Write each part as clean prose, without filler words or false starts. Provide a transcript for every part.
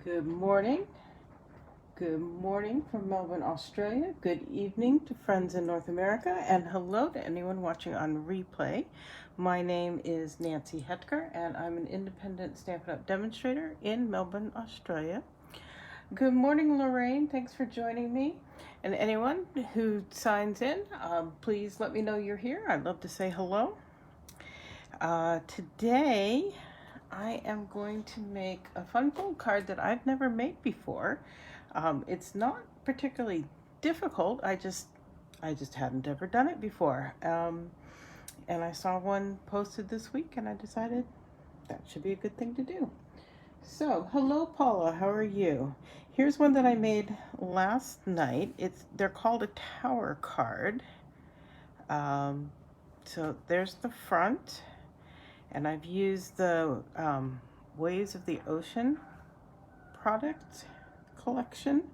Good morning. Good morning from Melbourne, Australia. Good evening to friends in North America, and hello to anyone watching on replay. My name is Nancy Hetker, and I'm an independent Stampin' Up! Demonstrator in Melbourne, Australia. Good morning, Lorraine. Thanks for joining me. And anyone who signs in, please let me know you're here. I'd love to say hello. Today, I am going to make a fun fold card that I've never made before. It's not particularly difficult. I just hadn't ever done it before. And I saw one posted this week, and I decided that should be a good thing to do. So, hello, Paula. How are you? Here's one that I made last night. They're called a tower card. So there's the front. And I've used the Waves of the Ocean product collection,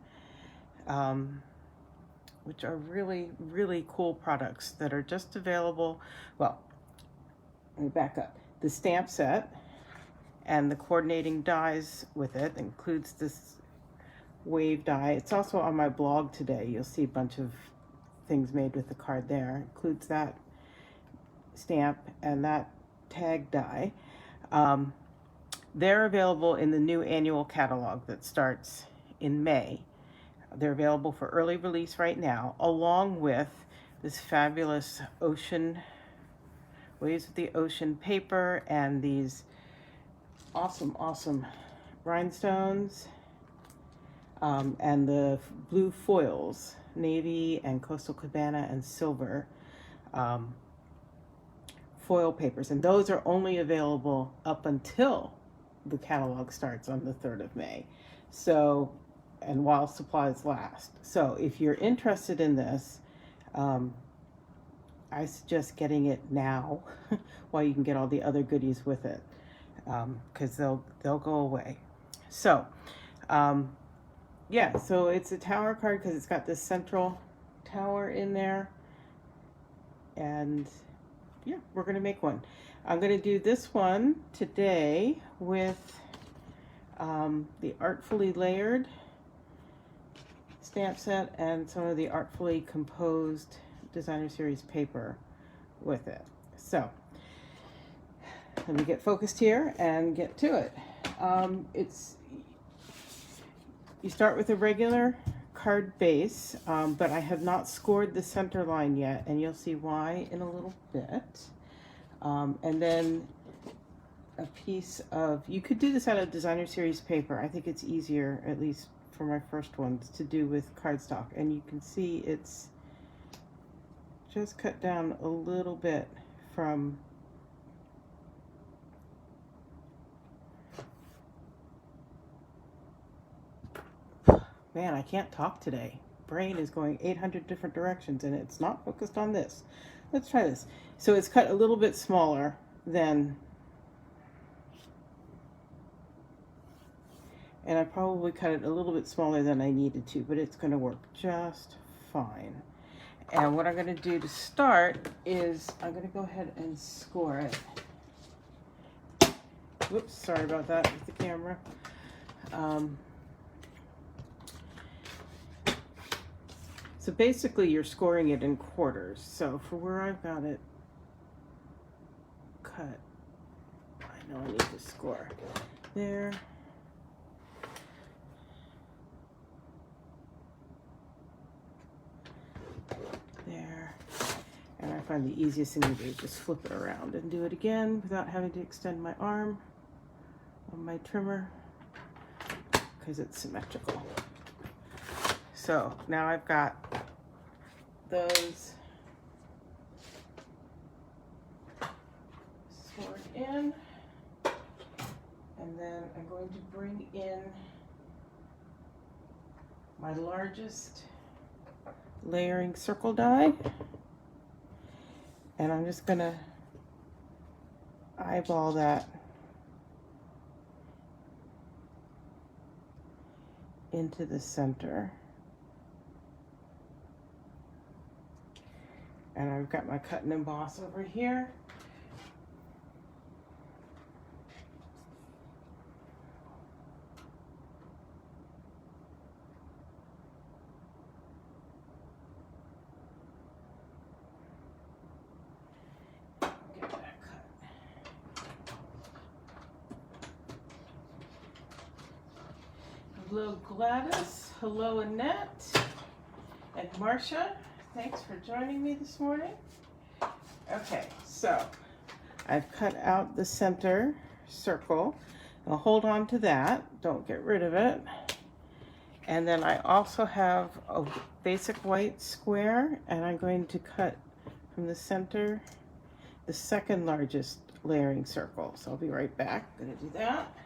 which are really, really cool products that are just available. Well, let me back up. The stamp set and the coordinating dies with it includes this wave die. It's also on my blog today. You'll see a bunch of things made with the card there. It includes that stamp and that tag die. They're available in the new annual catalog that starts in May. They're available for early release right now, along with this fabulous Waves of the Ocean paper and these awesome rhinestones, and the blue foils, navy and coastal cabana and silver foil papers, and those are only available up until the catalog starts on the 3rd of May. So, and while supplies last. So if you're interested in this, I suggest getting it now while you can get all the other goodies with it, because they'll go away. So, yeah, so it's a tower card because it's got this central tower in there, and yeah, we're going to make one. I'm going to do this one today with the Artfully layered stamp set and some of the Artfully composed designer series paper with it. So let me get focused here and get to it. You start with a regular card base, but I have not scored the center line yet, and you'll see why in a little bit. And then a piece of, you could do this out of designer series paper. I think it's easier, at least for my first ones, to do with cardstock. And you can see it's just cut down a little bit from man, I can't talk today. Brain is going 800 different directions and it's not focused on this. Let's try this. So it's cut a little bit smaller than, and I probably cut it a little bit smaller than I needed to, but it's going to work just fine. And what I'm going to do to start is I'm going to go ahead and score it. Whoops, sorry about that with the camera. So basically you're scoring it in quarters. So for where I've got it cut, I know I need to score there. There. And I find the easiest thing to do is just flip it around and do it again without having to extend my arm on my trimmer because it's symmetrical. So now I've got those scored in, and then I'm going to bring in my largest layering circle die, and I'm just going to eyeball that into the center. And I've got my cut and emboss over here. Hello Gladys, hello Annette, and Marcia. Thanks for joining me this morning. Okay, so I've cut out the center circle. I'll hold on to that, don't get rid of it. And then I also have a basic white square, and I'm going to cut from the center the second largest layering circle. So I'll be right back. I'm going to do that.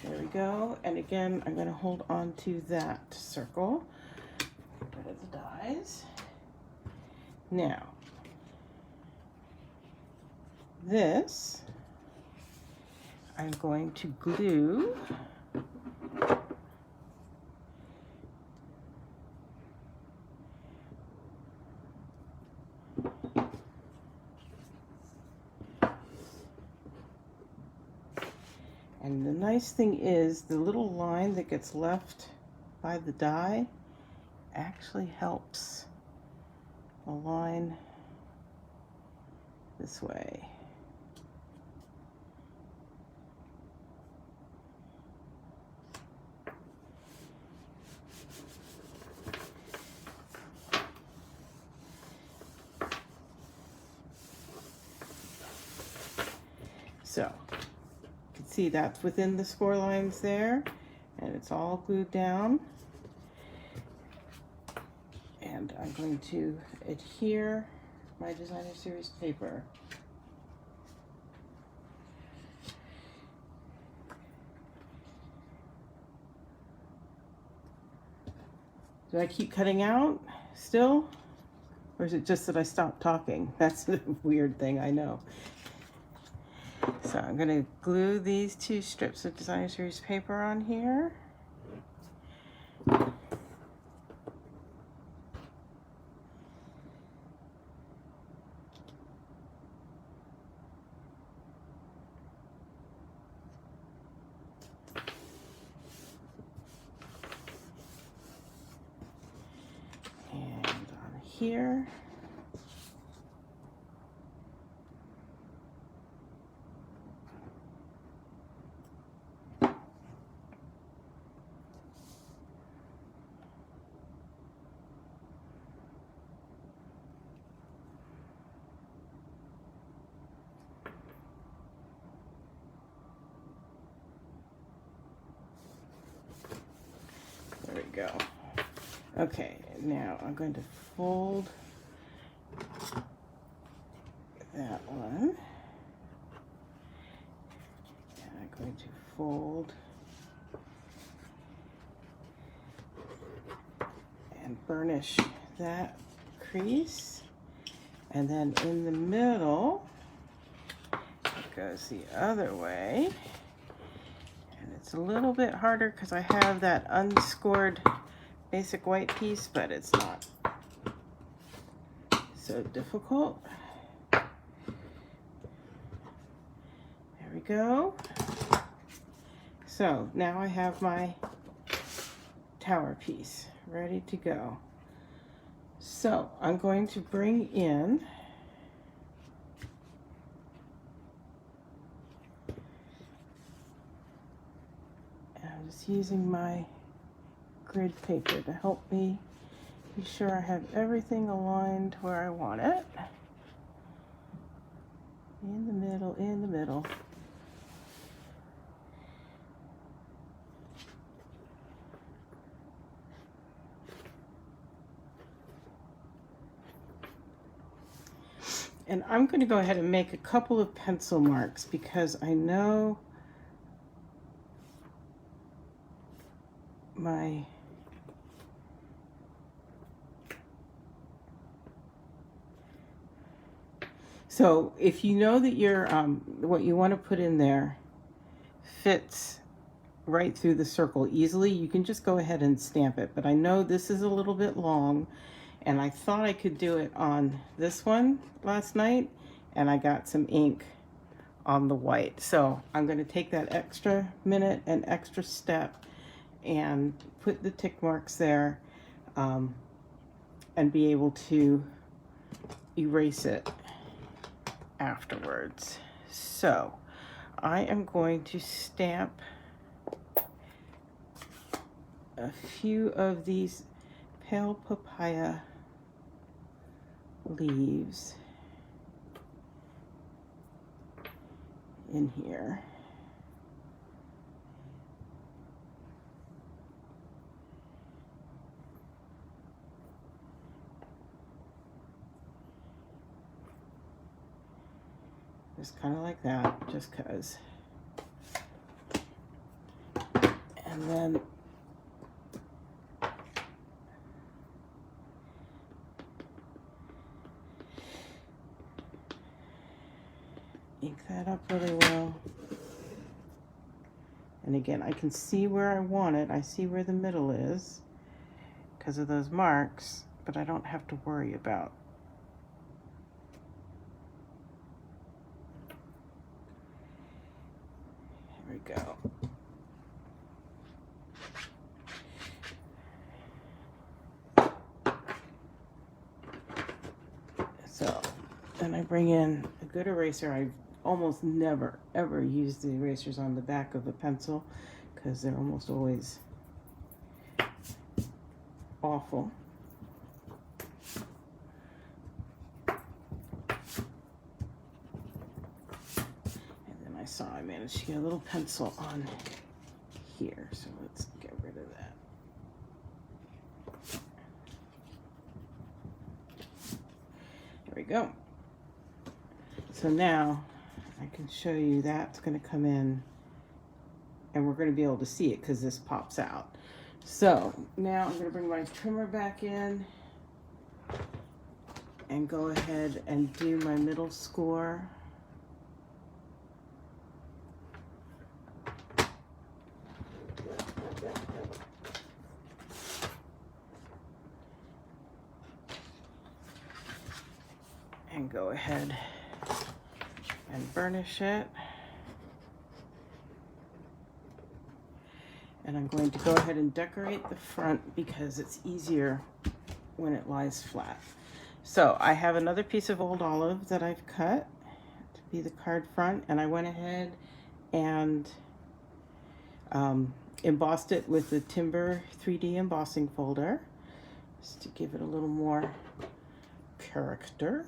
There we go. And again, I'm going to hold on to that circle. Get rid of the dies. Now, this I'm going to glue and the nice thing is the little line that gets left by the die actually helps align this way. So you can see that's within the score lines there, and it's all glued down. And I'm going to adhere my designer series paper. Do I keep cutting out still? Or is it just that I stopped talking? That's a weird thing, I know. So I'm going to glue these two strips of designer series paper on here. Here. There we go. Okay, now I'm going to fold that one. And I'm going to fold and burnish that crease. And then in the middle, it goes the other way. And it's a little bit harder because I have that unscored basic white piece, but it's not so difficult. There we go. So now I have my tower piece ready to go. So I'm going to bring in I'm just using my grid paper to help me be sure I have everything aligned where I want it. In the middle, in the middle. And I'm going to go ahead and make a couple of pencil marks because I know my so if you know that your what you want to put in there fits right through the circle easily, you can just go ahead and stamp it. But I know this is a little bit long, and I thought I could do it on this one last night, and I got some ink on the white. So I'm going to take that extra minute and extra step and put the tick marks there, and be able to erase it afterwards. So I am going to stamp a few of these pale papaya leaves in here. Just kind of like that, just because. And then ink that up really well. And again, I can see where I want it. I see where the middle is because of those marks, but I don't have to worry about. Here we go. So then I bring in a good eraser. I almost never ever use the erasers on the back of a pencil because they're almost always awful. And then I saw I managed to get a little pencil on here, so let's get rid of that. There we go. So now I can show you that's going to come in, and we're going to be able to see it because this pops out. So now I'm going to bring my trimmer back in and go ahead and do my middle score. And go ahead and burnish it. And I'm going to go ahead and decorate the front because it's easier when it lies flat. So I have another piece of old olive that I've cut to be the card front, and I went ahead and embossed it with the Timber 3D embossing folder just to give it a little more character.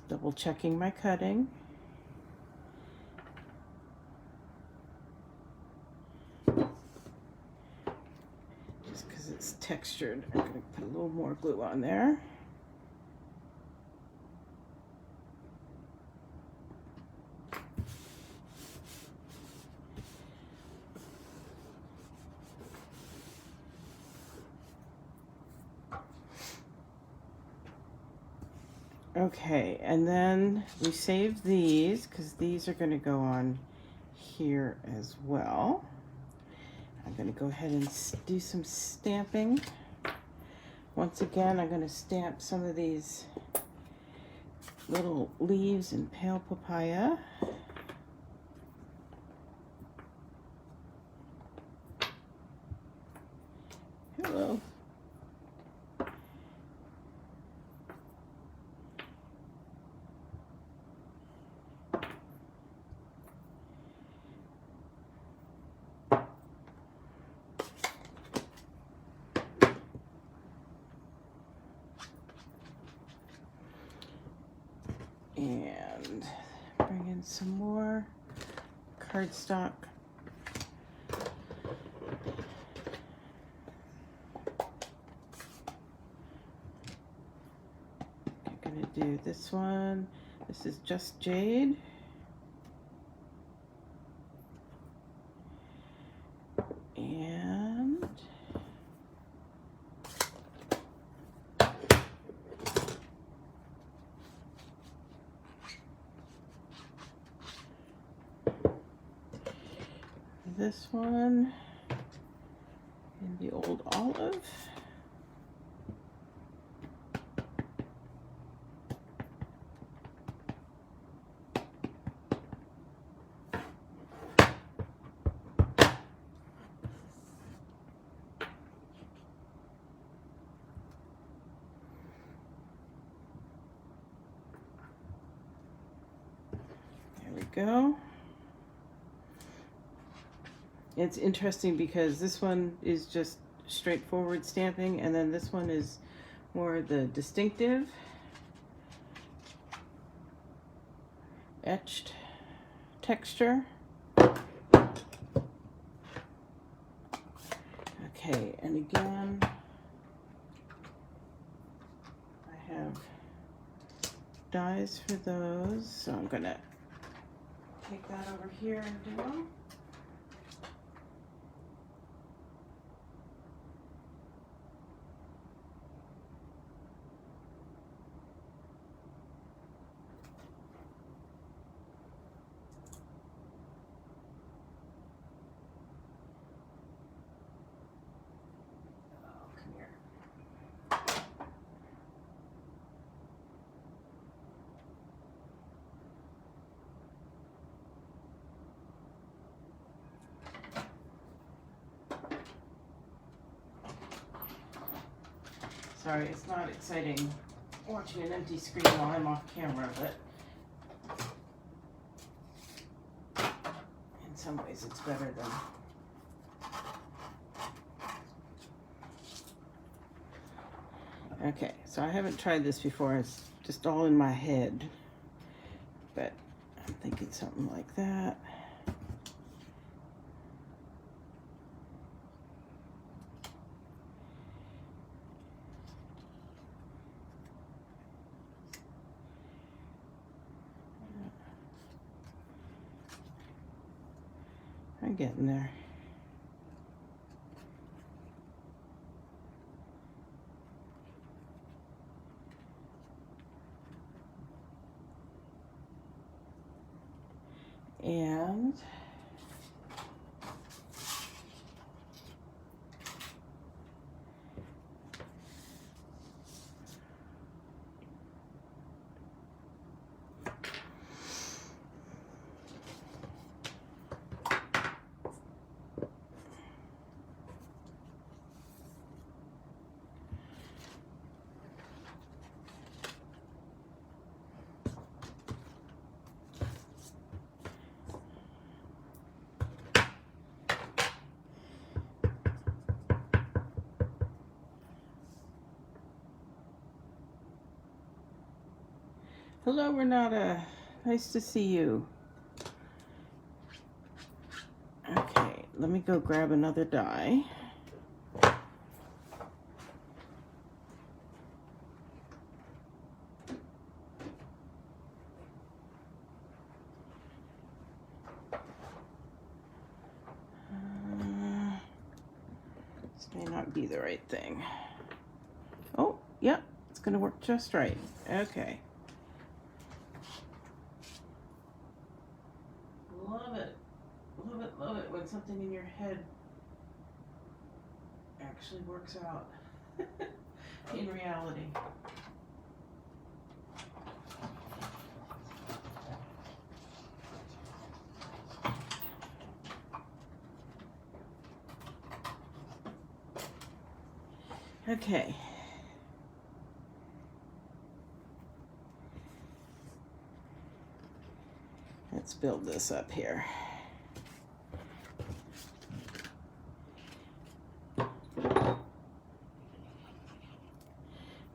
Double checking my cutting. Just because it's textured, I'm going to put a little more glue on there. Okay, and then we save these because these are going to go on here as well. I'm going to go ahead and do some stamping. Once again, I'm going to stamp some of these little leaves in pale papaya. Hello. And bring in some more cardstock. I'm gonna do this one. This is Just Jade. And this one in the old olive. There we go. It's interesting because this one is just straightforward stamping, and then this one is more the distinctive etched texture. Okay, and again, I have dies for those, so I'm gonna take that over here and do them. Sorry, it's not exciting watching an empty screen while I'm off camera, but in some ways it's better than... Okay, so I haven't tried this before. It's just all in my head, but I'm thinking something like that. I'm getting there. And hello, Renata. Nice to see you. Okay, let me go grab another die. This may not be the right thing. Oh, yep, it's gonna work just right. Okay. Love it. Love it, love it when something in your head actually works out in reality. Okay. Let's build this up here.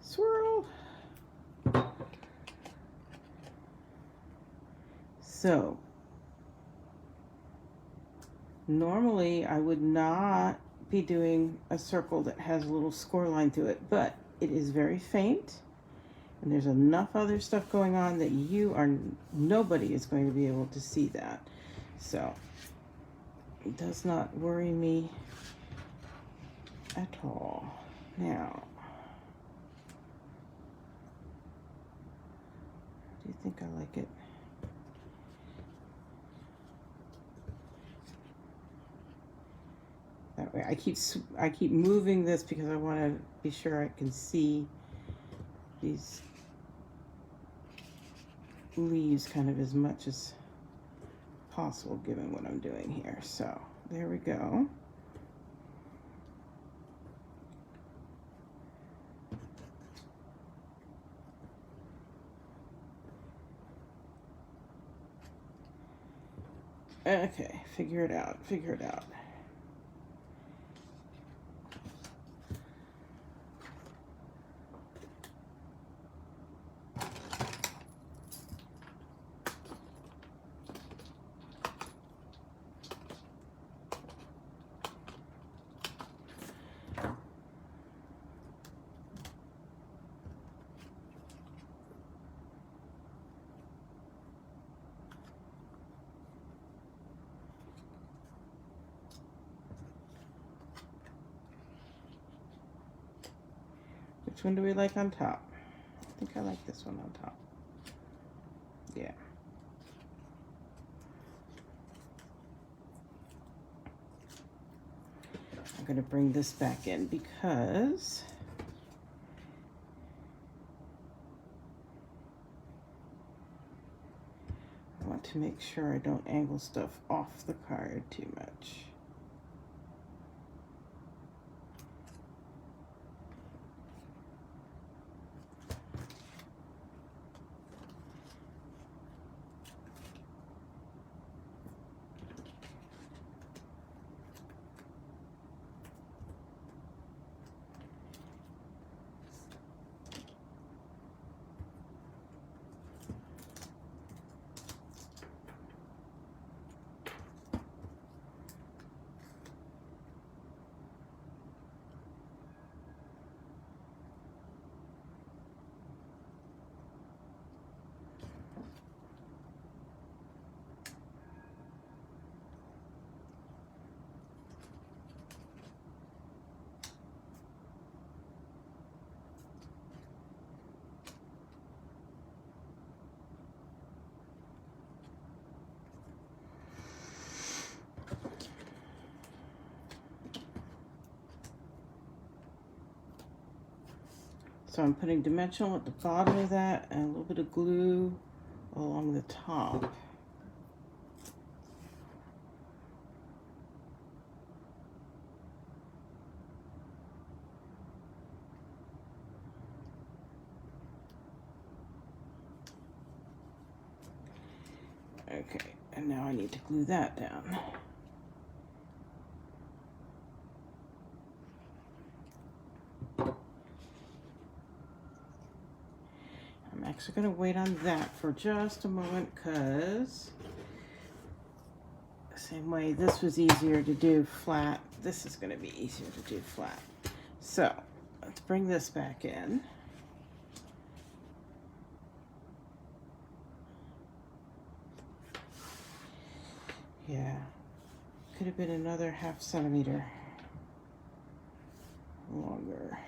Swirl. So, normally I would not be doing a circle that has a little score line through it, but it is very faint, and there's enough other stuff going on that nobody is going to be able to see that. So it does not worry me at all. Now, do you think I like it? That way, I keep moving this because I want to be sure I can see these leaves kind of as much as possible given what I'm doing here. So there we go. Okay, figure it out, figure it out. Which one do we like on top? I think I like this one on top. Yeah. I'm going to bring this back in because I want to make sure I don't angle stuff off the card too much. So I'm putting dimensional at the bottom of that and a little bit of glue along the top. Okay, and now I need to glue that down. I'm actually going to wait on that for just a moment because same way this was easier to do flat, this is going to be easier to do flat. So let's bring this back in. Yeah, could have been another ½ centimeter longer.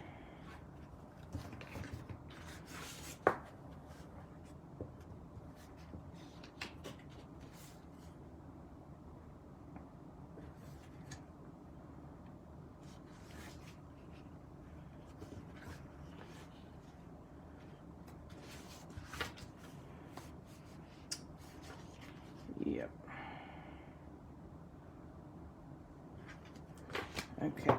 Yep. Okay.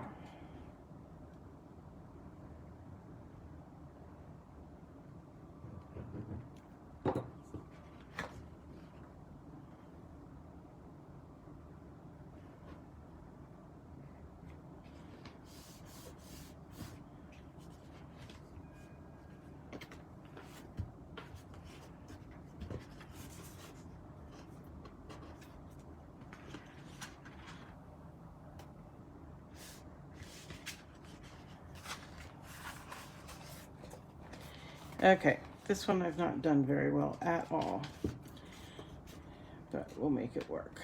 Okay, this one I've not done very well at all, but we'll make it work.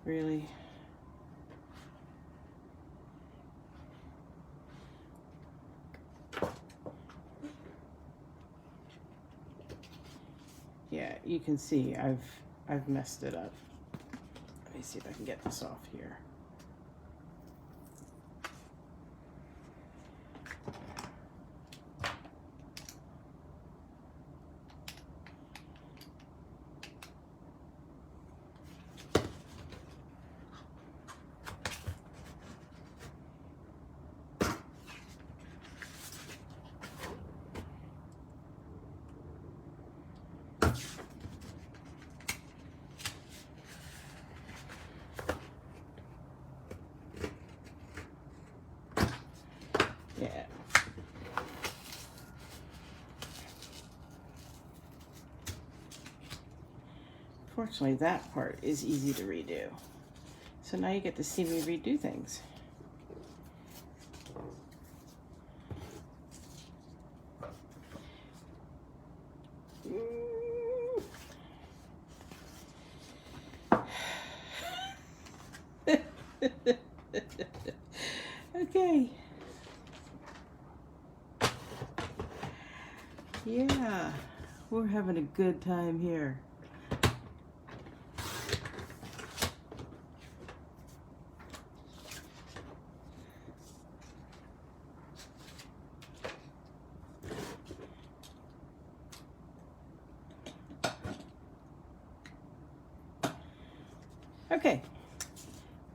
Really. Yeah, you can see I've messed it up. me see if I can get this off here. Yeah. Fortunately, that part is easy to redo. So now you get to see me redo things. Okay. Yeah, we're having a good time here. Okay,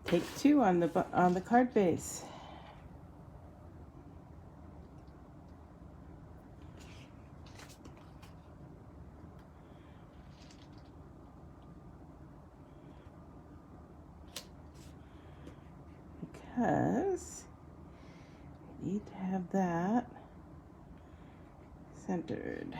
take 2 on the card base. Because I need to have that centered.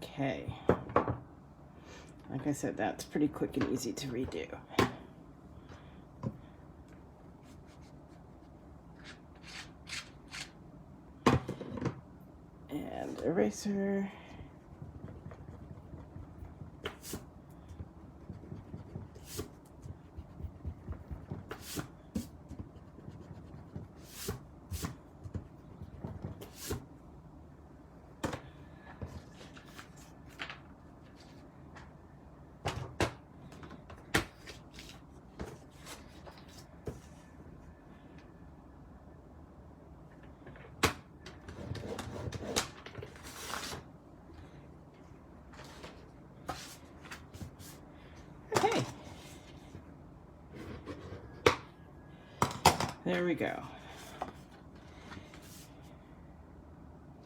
Okay. Like I said, that's pretty quick and easy to redo. And eraser. Okay. There we go.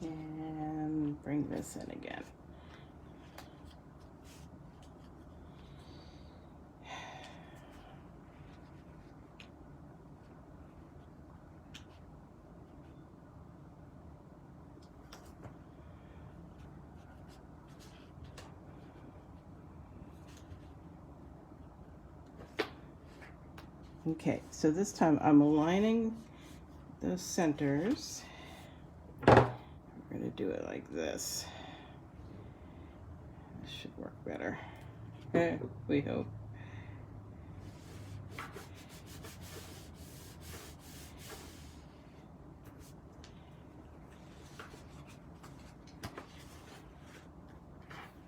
And bring this in again. Okay, so this time I'm aligning those centers. We're going to do it like this. This should work better. We hope.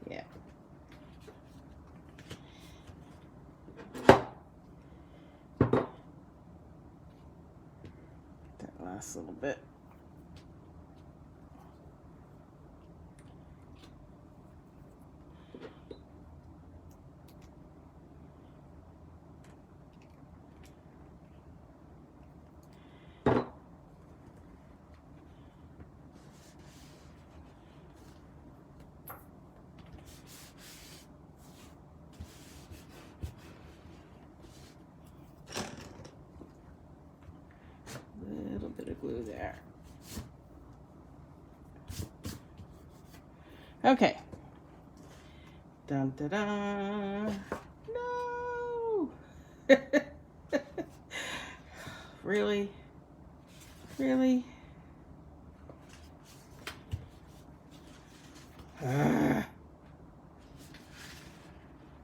Yeah. That last little bit. bit of glue there. Okay. Dun da da. No. Really? Really?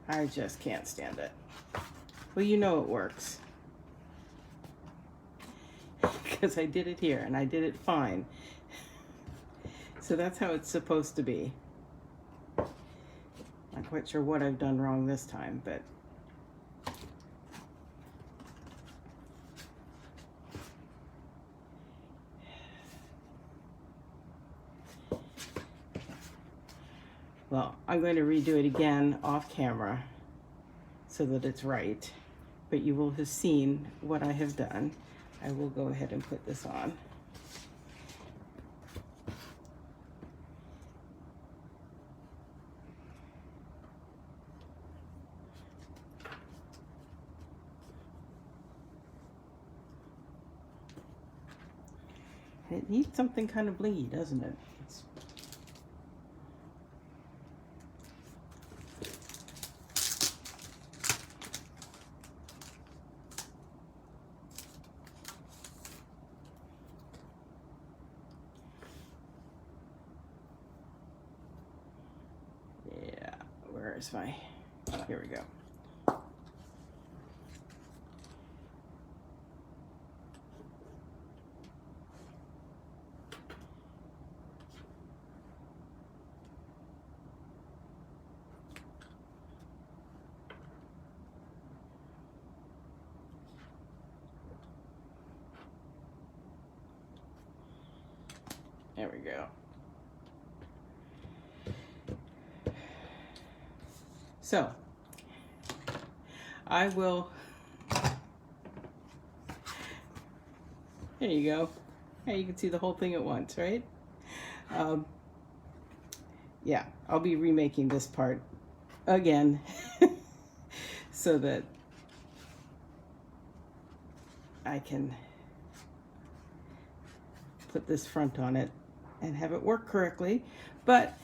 I just can't stand it. Well, you know it works. Because I did it here and I did it fine. So that's how it's supposed to be. Not quite sure what I've done wrong this time, but well, I'm going to redo it again off camera so that it's right, but you will have seen what I have done. I will go ahead and put this on. It needs something kind of blingy, doesn't it? Yeah, where is my, here we go. There we go. So, I will, there you go. Hey, you can see the whole thing at once, right? Yeah, I'll be remaking this part again so that I can put this front on it and have it work correctly. But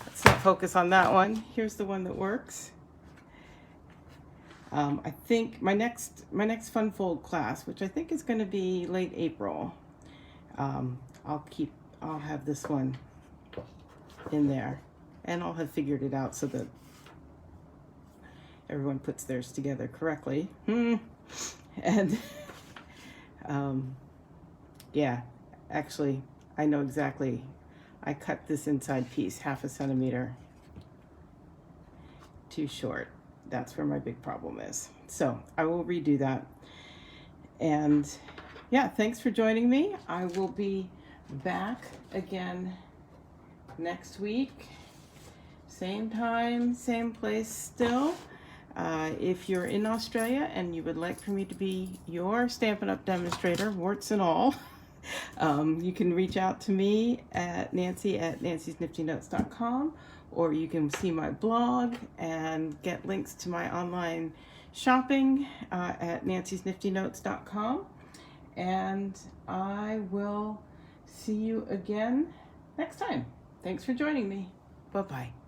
let's not focus on that one. Here's the one that works. I think my next fun fold class, which I think is going to be late April, I'll have this one in there, and I'll have figured it out so that everyone puts theirs together correctly. And yeah, actually, I know exactly. I cut this inside piece 1/2 centimeter too short. That's where my big problem is. So I will redo that. And yeah, thanks for joining me. I will be back again next week. Same time, same place still. If you're in Australia and you would like for me to be your Stampin' Up! Demonstrator, warts and all, you can reach out to me at nancy@nancysniftynotes.com, or you can see my blog and get links to my online shopping at nancysniftynotes.com. And I will see you again next time. Thanks for joining me. Bye-bye.